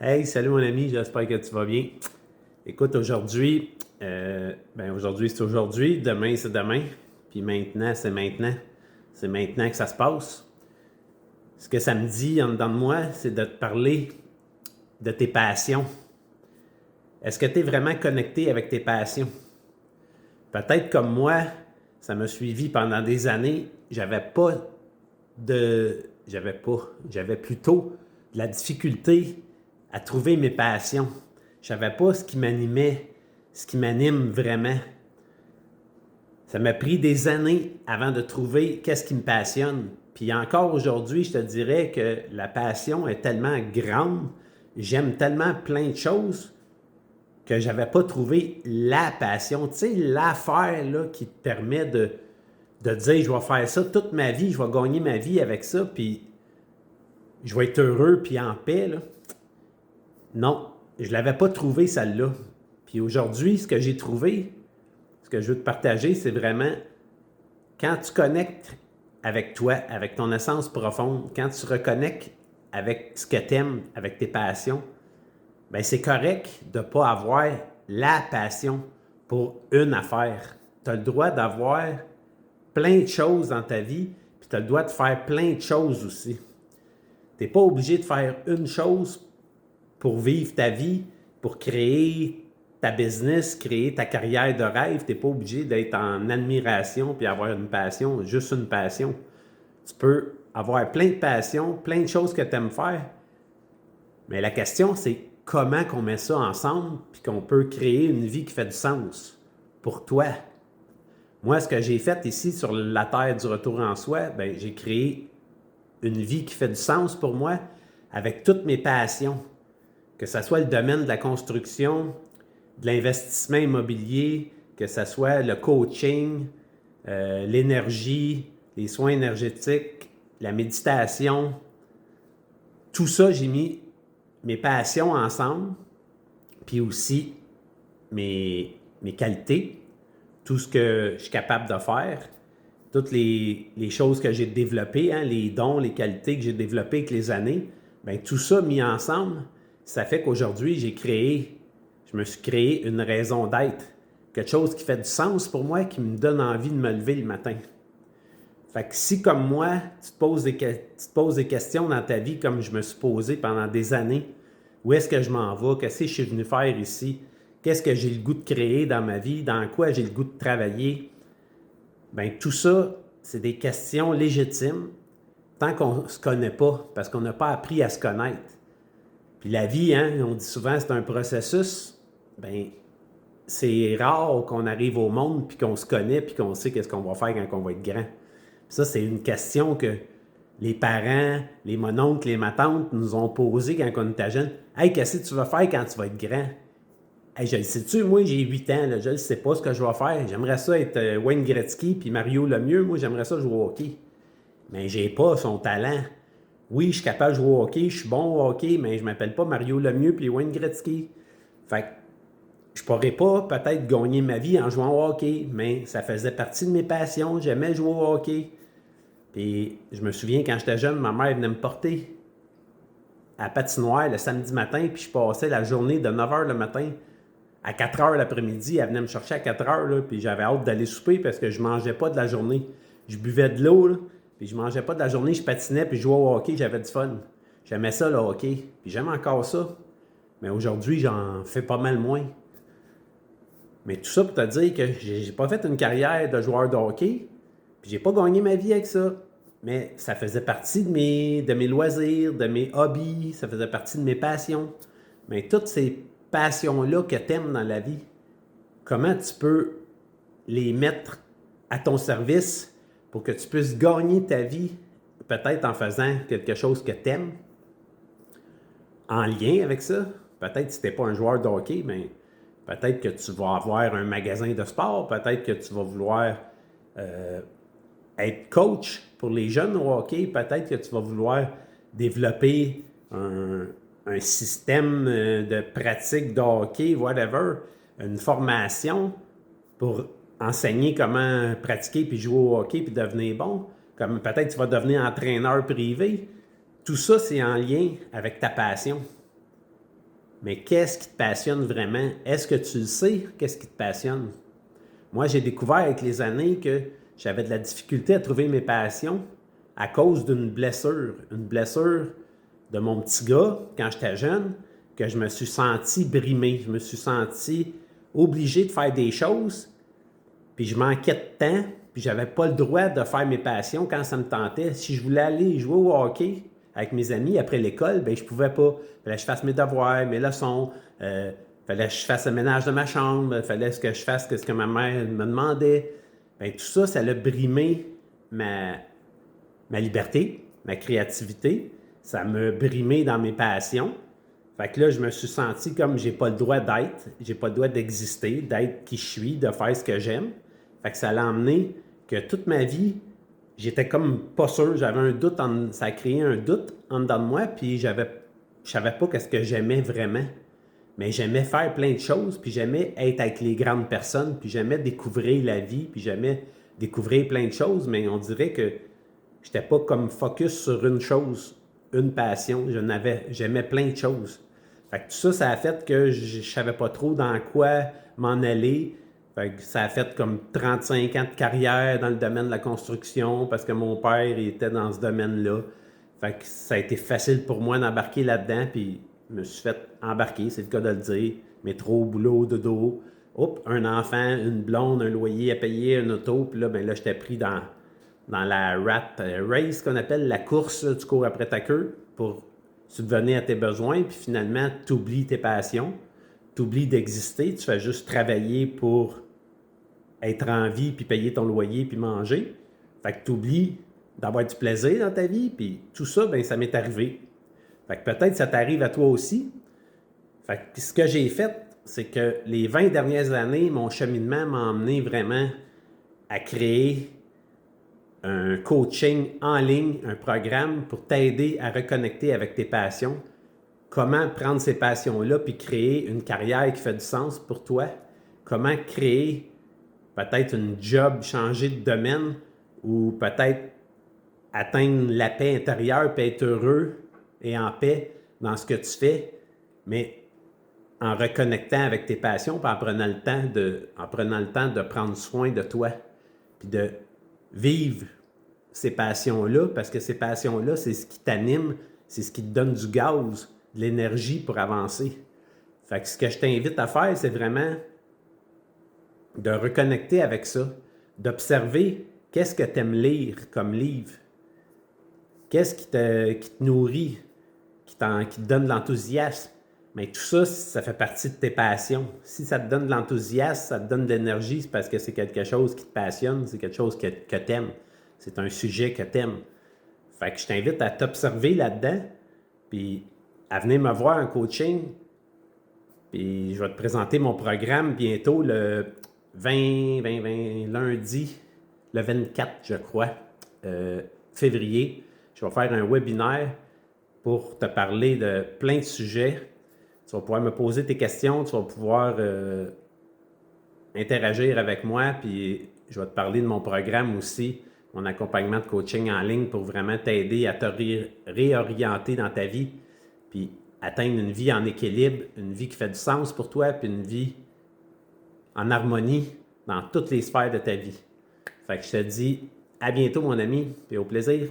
Hey, salut mon ami, j'espère que tu vas bien. Écoute, aujourd'hui, aujourd'hui c'est aujourd'hui, demain c'est demain, puis maintenant c'est maintenant. C'est maintenant que ça se passe. Ce que ça me dit en dedans de moi, c'est de te parler de tes passions. Est-ce que tu es vraiment connecté avec tes passions? Peut-être comme moi, ça m'a suivi pendant des années, j'avais plutôt de la difficulté à trouver mes passions. Je savais pas ce qui m'animait, ce qui m'anime vraiment. Ça m'a pris des années avant de trouver qu'est-ce qui me passionne. Puis encore aujourd'hui, je te dirais que la passion est tellement grande, j'aime tellement plein de choses que j'avais pas trouvé la passion. Tu sais, l'affaire là, qui te permet de dire je vais faire ça toute ma vie, je vais gagner ma vie avec ça, puis je vais être heureux puis en paix. Là. Non, je ne l'avais pas trouvé celle-là. Puis aujourd'hui, ce que j'ai trouvé, ce que je veux te partager, c'est vraiment quand tu connectes avec toi, avec ton essence profonde, quand tu reconnectes avec ce que tu aimes, avec tes passions, ben c'est correct de ne pas avoir la passion pour une affaire. Tu as le droit d'avoir plein de choses dans ta vie, puis tu as le droit de faire plein de choses aussi. Tu n'es pas obligé de faire une chose pour vivre ta vie, pour créer ta business, créer ta carrière de rêve. Tu n'es pas obligé d'être en admiration puis avoir une passion, juste une passion. Tu peux avoir plein de passions, plein de choses que tu aimes faire, mais la question, c'est comment on met ça ensemble puis qu'on peut créer une vie qui fait du sens pour toi. Moi, ce que j'ai fait ici sur la terre du retour en soi, ben, j'ai créé une vie qui fait du sens pour moi avec toutes mes passions. Que ce soit le domaine de la construction, de l'investissement immobilier, que ce soit le coaching, l'énergie, les soins énergétiques, la méditation. Tout ça, j'ai mis mes passions ensemble, puis aussi mes qualités, tout ce que je suis capable de faire, toutes les choses que j'ai développées, hein, les dons, les qualités que j'ai développées avec les années, bien, tout ça mis ensemble, ça fait qu'aujourd'hui, je me suis créé une raison d'être. Quelque chose qui fait du sens pour moi, qui me donne envie de me lever le matin. Fait que si, comme moi, tu te poses des questions dans ta vie comme je me suis posé pendant des années, où est-ce que je m'en vais, qu'est-ce que je suis venu faire ici, qu'est-ce que j'ai le goût de créer dans ma vie, dans quoi j'ai le goût de travailler, bien, tout ça, c'est des questions légitimes tant qu'on ne se connaît pas, parce qu'on n'a pas appris à se connaître. Puis la vie, hein, on dit souvent c'est un processus, bien, c'est rare qu'on arrive au monde puis qu'on se connaît puis qu'on sait qu'est-ce qu'on va faire quand on va être grand. Puis ça, c'est une question que les parents, les mononcles, les matantes nous ont posée quand on était jeunes. « Hey, qu'est-ce que tu vas faire quand tu vas être grand? » Hey, je le sais-tu, moi j'ai 8 ans, là, je ne sais pas ce que je vais faire. J'aimerais ça être Wayne Gretzky puis Mario Lemieux. Moi, j'aimerais ça jouer au hockey. Mais j'ai pas son talent. Oui, je suis capable de jouer au hockey, je suis bon au hockey, mais je m'appelle pas Mario Lemieux puis Wayne Gretzky. Fait que je pourrais pas peut-être gagner ma vie en jouant au hockey, mais ça faisait partie de mes passions. J'aimais jouer au hockey. Puis je me souviens quand j'étais jeune, ma mère venait me porter à la patinoire le samedi matin, puis je passais la journée de 9h le matin à 4h l'après-midi. Elle venait me chercher à 4h, là, puis j'avais hâte d'aller souper parce que je mangeais pas de la journée. Je buvais de l'eau, là, puis je mangeais pas de la journée, je patinais, puis je jouais au hockey, j'avais du fun. J'aimais ça, le hockey, puis j'aime encore ça. Mais aujourd'hui, j'en fais pas mal moins. Mais tout ça pour te dire que j'ai pas fait une carrière de joueur de hockey, puis j'ai pas gagné ma vie avec ça. Mais ça faisait partie de mes loisirs, de mes hobbies, ça faisait partie de mes passions. Mais toutes ces passions-là que tu aimes dans la vie, comment tu peux les mettre à ton service pour que tu puisses gagner ta vie, peut-être en faisant quelque chose que tu aimes, en lien avec ça. Peut-être si tu n'es pas un joueur de hockey, mais peut-être que tu vas avoir un magasin de sport, peut-être que tu vas vouloir être coach pour les jeunes au hockey, peut-être que tu vas vouloir développer un système de pratique de hockey, whatever, une formation pour enseigner comment pratiquer puis jouer au hockey puis devenir bon. Comme peut-être tu vas devenir entraîneur privé. Tout ça, c'est en lien avec ta passion. Mais qu'est-ce qui te passionne vraiment? Est-ce que tu le sais, qu'est-ce qui te passionne? Moi, j'ai découvert avec les années que j'avais de la difficulté à trouver mes passions à cause d'une blessure. Une blessure de mon petit gars, quand j'étais jeune, que je me suis senti brimé. Je me suis senti obligé de faire des choses, puis je manquais de temps, puis j'avais pas le droit de faire mes passions quand ça me tentait. Si je voulais aller jouer au hockey avec mes amis après l'école, ben je pouvais pas. Fallait que je fasse mes devoirs, mes leçons, fallait que je fasse le ménage de ma chambre, fallait que je fasse ce que ma mère me demandait. Ben tout ça, ça a brimé ma liberté, ma créativité. Ça m'a brimé dans mes passions. Fait que là, je me suis senti comme j'ai pas le droit d'être, j'ai pas le droit d'exister, d'être qui je suis, de faire ce que j'aime. Fait que ça l'a emmené que toute ma vie, j'étais comme pas sûr, j'avais un doute, ça a créé un doute en dedans de moi, puis je savais pas qu'est-ce que j'aimais vraiment. Mais j'aimais faire plein de choses, puis j'aimais être avec les grandes personnes, puis j'aimais découvrir la vie, puis j'aimais découvrir plein de choses, mais on dirait que j'étais pas comme focus sur une chose, une passion. J'aimais plein de choses. Fait que tout ça, ça a fait que je savais pas trop dans quoi m'en aller. Fait que ça a fait comme 35 ans de carrière dans le domaine de la construction parce que mon père était dans ce domaine-là. Fait que ça a été facile pour moi d'embarquer là-dedans, puis je me suis fait embarquer, c'est le cas de le dire. Métro, boulot, dodo. Hop, un enfant, une blonde, un loyer à payer, un auto, puis là, ben là, j'étais pris dans la rat race qu'on appelle la course, tu cours après ta queue pour subvenir à tes besoins, puis finalement, tu oublies tes passions, tu oublies d'exister, tu fais juste travailler pour être en vie, puis payer ton loyer, puis manger. Fait que tu oublies d'avoir du plaisir dans ta vie, puis tout ça, ben ça m'est arrivé. Fait que peut-être ça t'arrive à toi aussi. Fait que ce que j'ai fait, c'est que les 20 dernières années, mon cheminement m'a emmené vraiment à créer un coaching en ligne, un programme pour t'aider à reconnecter avec tes passions. Comment prendre ces passions-là puis créer une carrière qui fait du sens pour toi. Comment créer peut-être une job, changer de domaine ou peut-être atteindre la paix intérieure puis être heureux et en paix dans ce que tu fais, mais en reconnectant avec tes passions puis en prenant le temps de prendre soin de toi puis de vivre ces passions-là, parce que ces passions-là, c'est ce qui t'anime, c'est ce qui te donne du gaz, de l'énergie pour avancer. Fait que ce que je t'invite à faire, c'est vraiment de reconnecter avec ça, d'observer qu'est-ce que tu aimes lire comme livre, qu'est-ce qui te nourrit, qui te donne de l'enthousiasme. Mais tout ça, ça fait partie de tes passions. Si ça te donne de l'enthousiasme, ça te donne de l'énergie, c'est parce que c'est quelque chose qui te passionne, c'est quelque chose que tu aimes. C'est un sujet que tu aimes. Fait que je t'invite à t'observer là-dedans, puis à venir me voir en coaching. Puis je vais te présenter mon programme bientôt le 20 lundi, le 24, je crois, février. Je vais faire un webinaire pour te parler de plein de sujets. Tu vas pouvoir me poser tes questions, tu vas pouvoir interagir avec moi, puis je vais te parler de mon programme aussi, mon accompagnement de coaching en ligne pour vraiment t'aider à te réorienter dans ta vie, puis atteindre une vie en équilibre, une vie qui fait du sens pour toi, puis une vie en harmonie dans toutes les sphères de ta vie. Fait que je te dis à bientôt mon ami, puis au plaisir.